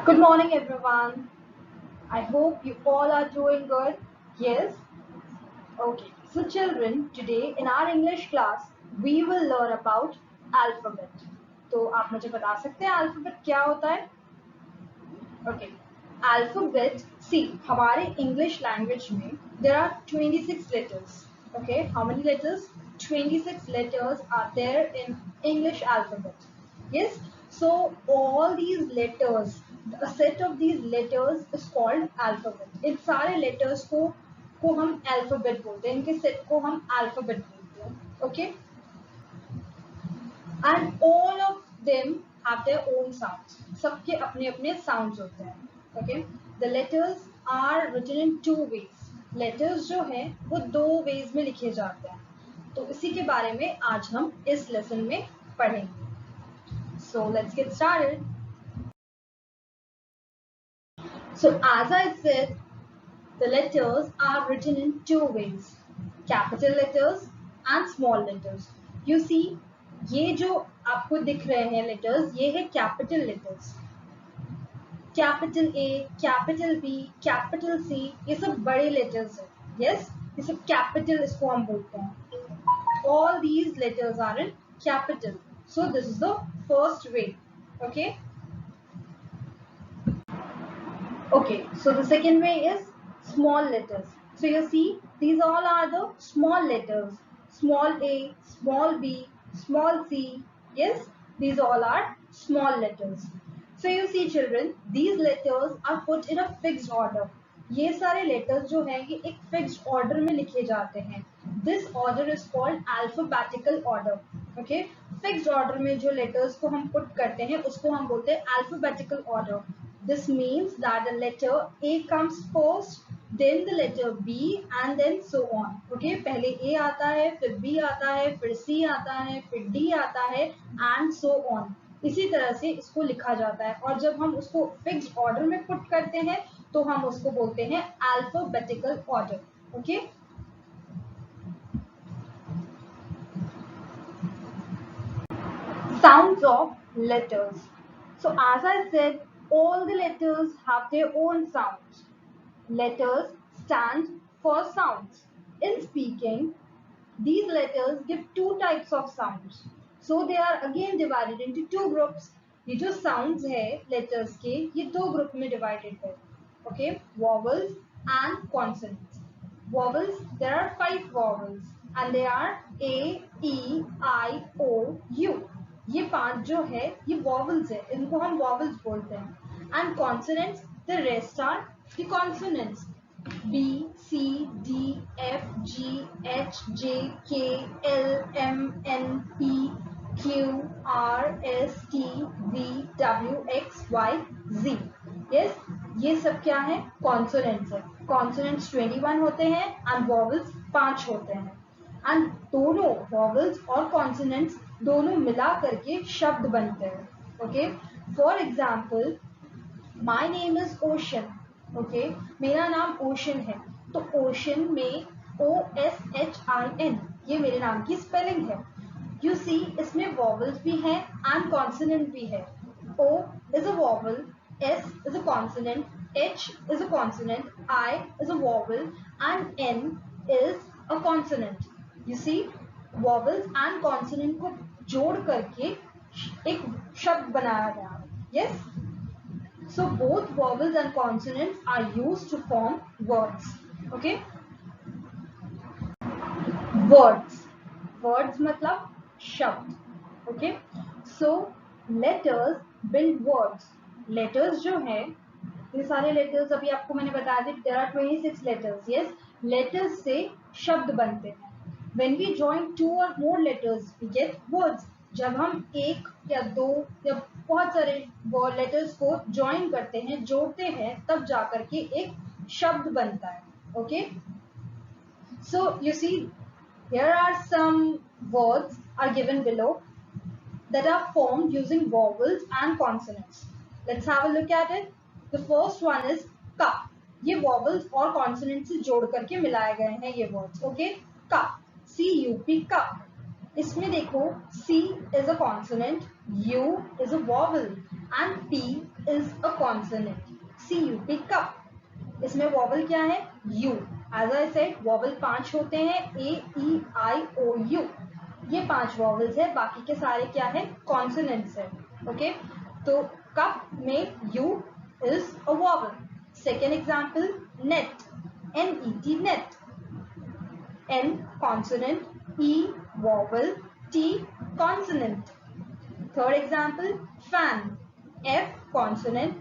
Good morning, everyone. I hope you all are doing good. Yes? Okay. So, children, today in our English class, we will learn about alphabet. तो आप मुझे बता सकते हैं alphabet क्या होता है? Okay. Alphabet, see, हमारे English language में there are 26 letters. Okay. How many letters? 26 letters are there in English alphabet. Yes. So all these letters, a set of these letters is called alphabet. इन सारे letters को हम alphabet बोलते हैं. इनके set को हम alphabet बोलते हैं. Okay. And all of them have their own sounds. सबके अपने अपने sounds होते हैं. Okay. The letters are written in two ways. Letters जो है वो दो ways में लिखे जाते हैं. तो इसी के बारे में आज हम इस lesson में पढ़ेंगे. So let's get started. So as I said, the letters are written in two ways. Capital letters and small letters. You see, ये जो आपको दिख रहे हैं letters, ये है capital letters. Capital A, capital B, capital C, ये सब बड़े letters हैं. Yes, ये सब capital इसको हम बोलते हैं. All these letters are in capital. So this is the first way. Okay. Okay, so the second way is small letters. So you see, these all are the small letters. Small a, small b, small c. Yes, these all are small letters. So you see children, these letters are put in a fixed order. ये सारे letters जो हैं ये एक fixed order में लिखे जाते हैं. This order is called alphabetical order. Okay, fixed order में जो letters को हम put करते हैं उसको हम बोलते हैं alphabetical order. This means that the letter A comes first, then the letter B and then so on. Okay, पहले A आता है, फिर B आता है, फिर C आता है, फिर D आता है and so on. इसी तरह से इसको लिखा जाता है और जब हम उसको फिक्स्ड ऑर्डर में पुट करते हैं तो हम उसको बोलते हैं alphabetical order. Okay. Sounds of letters. So as I said, all the letters have their own sounds. Letters stand for sounds. In speaking, these letters give two types of sounds. So they are again divided into two groups. ये जो sounds है letters के ये दो group में divided है. Okay, vowels and consonants. Vowels, there are 5 vowels and they are A, E, I, O, U. ये 5 जो है ये vowels है, इनको हम vowels बोलते हैं. And consonants, the rest are the consonants. B, C, D, F, G, H, J, K, L, M, N, P, Q, R, S, T, V, W, X, Y, Z. Yes, ये सब क्या है? Consonants है. Consonants 21 होते हैं and vowels 5 होते हैं. And दोनों vowels और consonants दोनों मिला करके शब्द बनते हैं. Okay. For example, my name is Ocean. Okay, मेरा नाम ओशन है तो ओशन में OSHIN ये मेरे नाम की स्पेलिंग है. You see, इसमें vowels भी हैं and consonant भी है. O is a vowel, S is a consonant, H is a consonant, I is a vowel and N is a consonant. You see, vowels and consonant को जोड़ करके एक शब्द बनाया गया. Yes. So both vowels and consonants are used to form words. Okay. Words. Words मतलब शब्द. Okay. So letters build words. Letters जो है ये सारे letters अभी आपको मैंने बताया था there are 26 letters. Yes. Letters से शब्द बनते हैं. When we join 2 or more letters, we get words. जब हम एक या दो या बहुत सारे लेटर्स को ज्वाइन करते हैं, जोड़ते हैं, तब जाकर के एक शब्द बनता है. Okay. So you see here are some words are given below that are formed using vowels and consonants. Let's have a look at it. The first one is ka. ये vowels और consonants से जोड़ करके मिलाए गए हैं ये words. Okay. का. CUP का. इसमें देखो C is a consonant, U is a vowel and P is a consonant. CUP cup. इसमें वॉवल क्या है? U. As I said, vowel 5 होते हैं, A, E, I, O, U. ये 5 वॉवल्स है, बाकी के सारे क्या है? कॉन्सोनेंट्स है. ओके, तो कप में U is a vowel. Second example, net. NET, net. N consonant, E vowel, T consonant. Third example, fan. F consonant,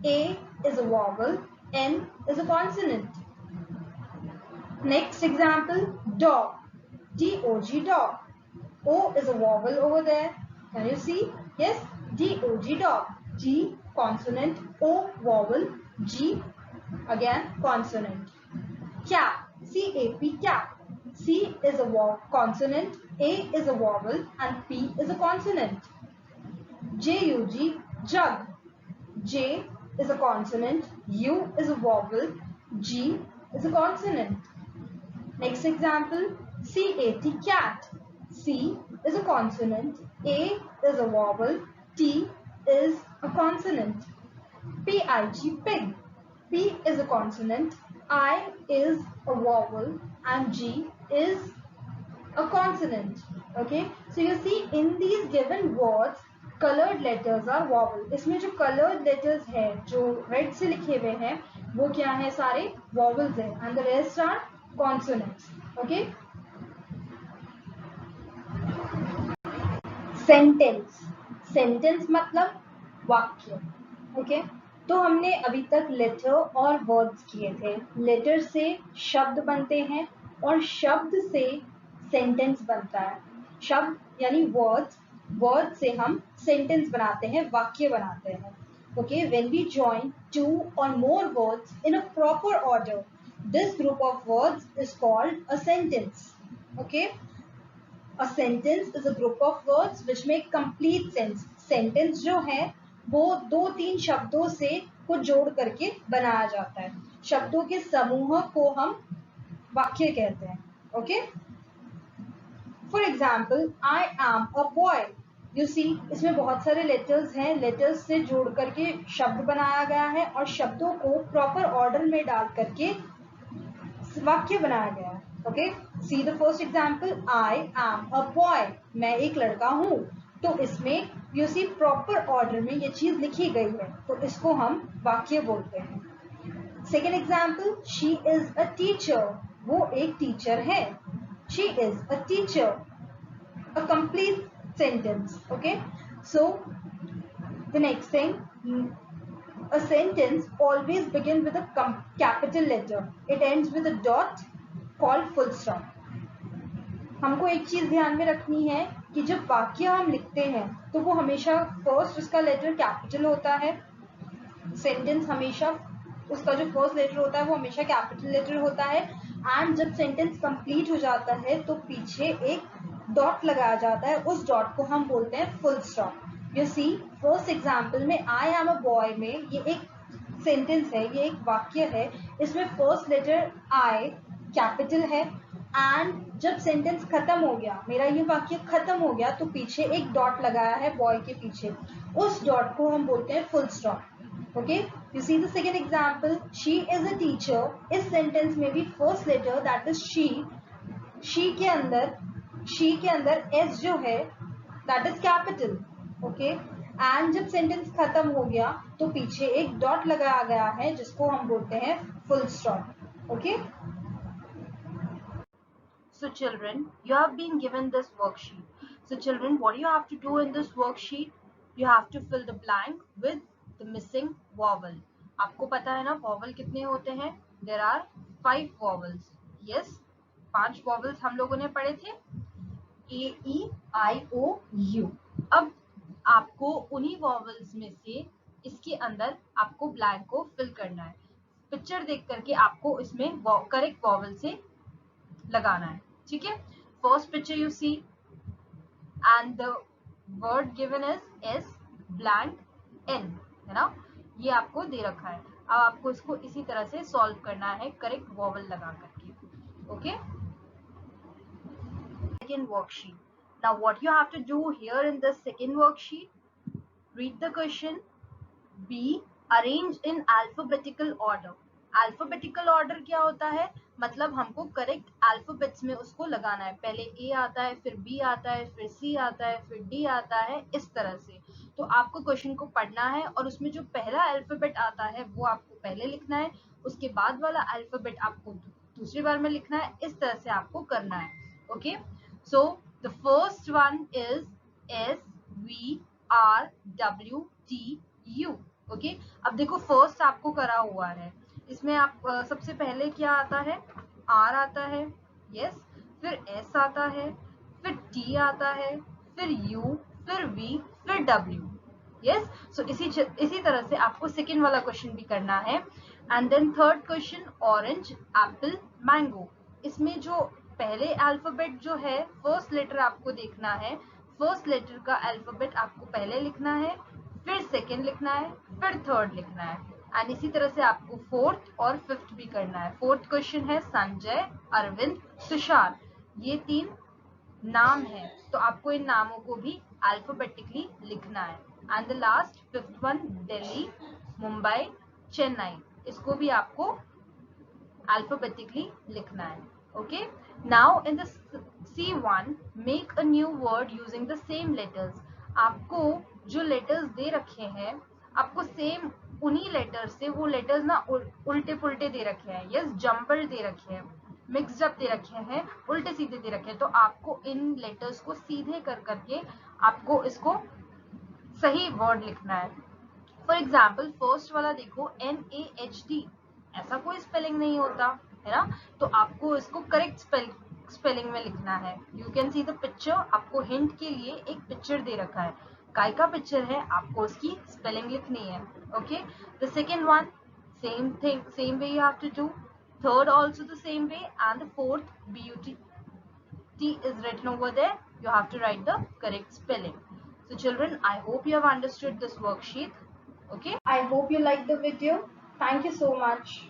A is a vowel, N is a consonant. Next example, dog. DOG, dog. O is a vowel over there. Can you see? Yes, DOG, dog. G consonant, O vowel, G again consonant. Cap. CAP, cap. C is a consonant, A is a vowel, and P is a consonant. JUG, jug. J is a consonant, U is a vowel, G is a consonant. Next example, CAT, cat. C is a consonant, A is a vowel, T is a consonant. PIG, pig. P is a consonant, I is a vowel, and G is a consonant. Okay, so you see in these given words, colored letters are vowel. इसमें जो colored letters है, जो red से लिखे हुए हैं, वो क्या है? सारे vowels हैं, and the rest are consonants. Okay. Sentence. Sentence मतलब वाक्य. Okay. तो हमने अभी तक लेटर और वर्ड्स किए थे. लेटर से शब्द बनते हैं और शब्द से सेंटेंस बनता है. शब्द यानी वर्ड्स, वर्ड से हम सेंटेंस बनाते हैं, वाक्य बनाते हैं. ओके, व्हेन वी जॉइन 2 और more words in a proper order, this group of words is called a sentence. Okay, a sentence is a group of words which make complete sense. Sentence जो है वो 2-3 शब्दों से को जोड़ करके बनाया जाता है. शब्दों के समूह को हम वाक्य कहते हैं. Okay, for example, I am a boy. You see, इसमें बहुत सारे लेटर्स हैं, लेटर्स से जोड़ करके शब्द बनाया गया है और शब्दों को प्रॉपर ऑर्डर में डाल करके वाक्य बनाया गया है. Okay, see the first example, I am a boy. मैं एक लड़का हूँ. तो इसमें यू सी प्रॉपर ऑर्डर में ये चीज लिखी गई है, तो इसको हम वाक्य बोलते हैं. Second example, she is a teacher. वो एक टीचर है. She is a teacher. A complete sentence. Okay, so the next thing, a sentence always begin with a capital letter. It ends with a dot called full stop. हमको एक चीज ध्यान में रखनी है कि जब वाक्य हम लिखते हैं तो वो हमेशा फर्स्ट उसका लेटर कैपिटल होता है. सेंटेंस हमेशा उसका जो फर्स्ट लेटर होता है वो हमेशा कैपिटल लेटर होता है. एंड जब सेंटेंस कंप्लीट हो जाता है तो पीछे एक डॉट लगाया जाता है. उस डॉट को हम बोलते हैं full stop. You see, first example में आई एम अ बॉय में ये एक सेंटेंस है, ये एक वाक्य है. इसमें फर्स्ट लेटर आई कैपिटल है. एंड जब सेंटेंस खत्म हो गया, मेरा ये वाक्य खत्म हो गया, तो पीछे एक डॉट लगाया है बॉय के पीछे. उस डॉट को हम बोलते हैं full stop. Okay, you see the second example, she is a teacher. इस सेंटेंस में भी first letter that is she. she के अंदर s जो है that is capital. Okay, and जब सेंटेंस खत्म हो गया तो पीछे एक डॉट लगाया गया है जिसको हम बोलते हैं full stop. Okay, so children, you have been given this worksheet. So children, what do you have to do in this worksheet? You have to fill the blank with the missing vowel. आपको पता है ना vowel कितने होते हैं? There are 5 vowels. Yes, 5 vowels हम लोगों ने पढ़े थे, A, E, I, O, U. अब आपको उन्हीं vowels में से इसके अंदर आपको blank को fill करना है. पिक्चर देख करके आपको इसमें करेक्ट vowel से लगाना है. ठीक है, first picture you see and the word given is S blank N, है ना. ये आपको दे रखा है. अब आपको इसको इसी तरह से सॉल्व करना है करेक्ट वॉवल लगा करके. Okay, second worksheet. Now what you have to do here in the second worksheet, read the question, B. Arrange in alphabetical order. Alphabetical order क्या होता है, मतलब हमको करेक्ट अल्फाबेट्स में उसको लगाना है, पहले ए आता है, फिर बी आता है, फिर सी आता है, फिर डी आता है, इस तरह से। तो आपको क्वेश्चन को पढ़ना है और उसमें जो पहला अल्फाबेट आता है वो आपको पहले लिखना है, उसके बाद वाला अल्फाबेट आपको दूसरी बार में लिखना है, इस तरह से आपको करना है। Okay, so the first one is SVRWTU। Okay, अब देखो फर्स्ट आपको करा हुआ है, इसमें आप सबसे पहले क्या आता है, R आता है, यस, फिर S आता है, फिर T आता है, फिर U, फिर V, फिर W, यस। सो इसी तरह से आपको सेकेंड वाला क्वेश्चन भी करना है। And then third question, orange, apple, mango. इसमें जो पहले अल्फाबेट जो है, फर्स्ट लेटर आपको देखना है, फर्स्ट लेटर का अल्फाबेट आपको पहले लिखना है, फिर सेकेंड लिखना है, फिर थर्ड लिखना है, एंड इसी तरह से आपको फोर्थ और फिफ्थ भी करना है। फोर्थ क्वेश्चन है संजय, अरविंद, तुषार, ये 3 नाम है, तो आपको इन नामों को भी अल्फाबेटिकली लिखना है। And the last fifth one, Delhi, Mumbai, Chennai, इसको भी आपको alphabetically लिखना है। Okay, now in the C1 make a new word using the same letters। आपको जो लेटर्स दे रखे हैं, आपको सेम उन्हीं लेटर्स से, वो लेटर्स ना उल्टे पुल्टे दे रखे हैं, यस, जम्बल दे रखे हैं, मिक्सड अप दे रखे हैं, उल्टे सीधे दे रखे हैं, तो आपको इन लेटर्स को सीधे कर करके आपको इसको सही वर्ड लिखना है। फॉर एग्जाम्पल फर्स्ट वाला देखो, NAHD, ऐसा कोई स्पेलिंग नहीं होता है ना, तो आपको इसको करेक्ट स्पेलिंग में लिखना है। You can see the picture, आपको हिंट के लिए एक पिक्चर दे रखा है, काय का पिक्चर है, आपको उसकी स्पेलिंग लिखनी है। Okay, the second one, same thing, same way you have to do, third also the same way, and the fourth BUT is written over there, you have to write the correct spelling. So children, I hope you have understood this worksheet. Okay, I hope you liked the video. Thank you so much.